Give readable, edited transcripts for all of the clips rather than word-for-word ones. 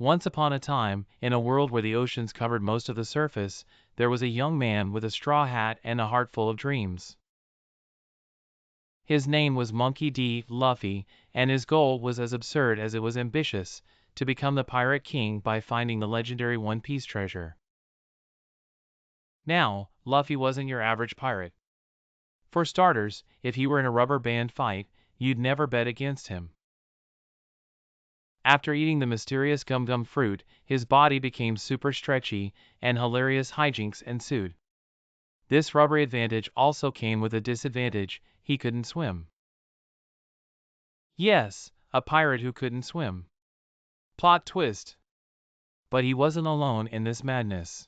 Once upon a time, in a world where the oceans covered most of the surface, there was a young man with a straw hat and a heart full of dreams. His name was Monkey D. Luffy, and his goal was as absurd as it was ambitious, to become the Pirate King by finding the legendary One Piece treasure. Now, Luffy wasn't your average pirate. For starters, if he were in a rubber band fight, you'd never bet against him. After eating the mysterious gum-gum fruit, his body became super stretchy, and hilarious hijinks ensued. This rubbery advantage also came with a disadvantage: he couldn't swim. Yes, a pirate who couldn't swim. Plot twist. But he wasn't alone in this madness.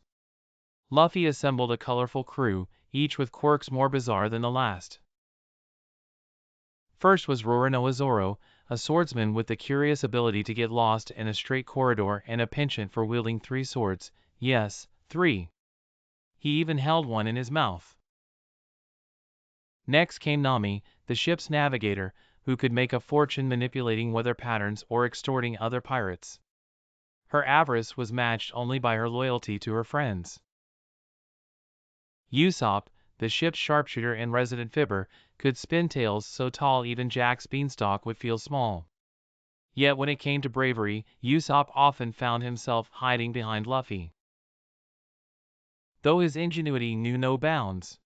Luffy assembled a colorful crew, each with quirks more bizarre than the last. First was Zoro, a swordsman with the curious ability to get lost in a straight corridor and a penchant for wielding 3 swords. Yes, 3. He even held one in his mouth. Next came Nami, the ship's navigator, who could make a fortune manipulating weather patterns or extorting other pirates. Her avarice was matched only by her loyalty to her friends. Usopp, the ship's sharpshooter and resident fibber, could spin tales so tall even Jack's beanstalk would feel small. Yet when it came to bravery, Usopp often found himself hiding behind Luffy, though his ingenuity knew no bounds.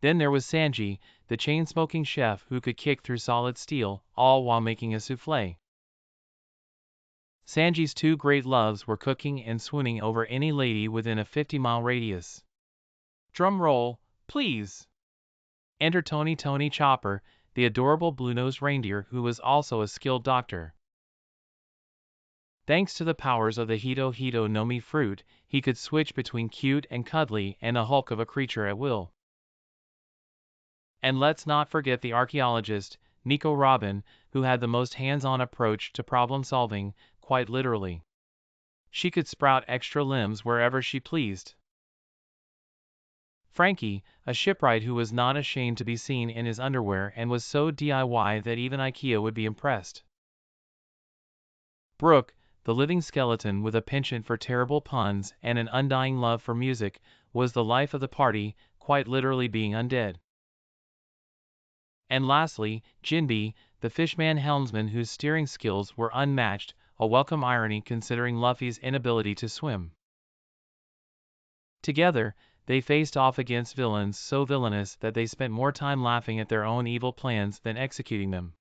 Then there was Sanji, the chain-smoking chef who could kick through solid steel, all while making a souffle. Sanji's 2 great loves were cooking and swooning over any lady within a 50-mile radius. Drum roll, please. Enter Tony Chopper, the adorable blue-nosed reindeer who was also a skilled doctor. Thanks to the powers of the Hito Nomi fruit, he could switch between cute and cuddly and a hulk of a creature at will. And let's not forget the archaeologist, Nico Robin, who had the most hands-on approach to problem-solving, quite literally. She could sprout extra limbs wherever she pleased. Franky, a shipwright who was not ashamed to be seen in his underwear and was so DIY that even IKEA would be impressed. Brook, the living skeleton with a penchant for terrible puns and an undying love for music, was the life of the party, quite literally being undead. And lastly, Jinbe, the fishman helmsman whose steering skills were unmatched, a welcome irony considering Luffy's inability to swim. Together, they faced off against villains so villainous that they spent more time laughing at their own evil plans than executing them.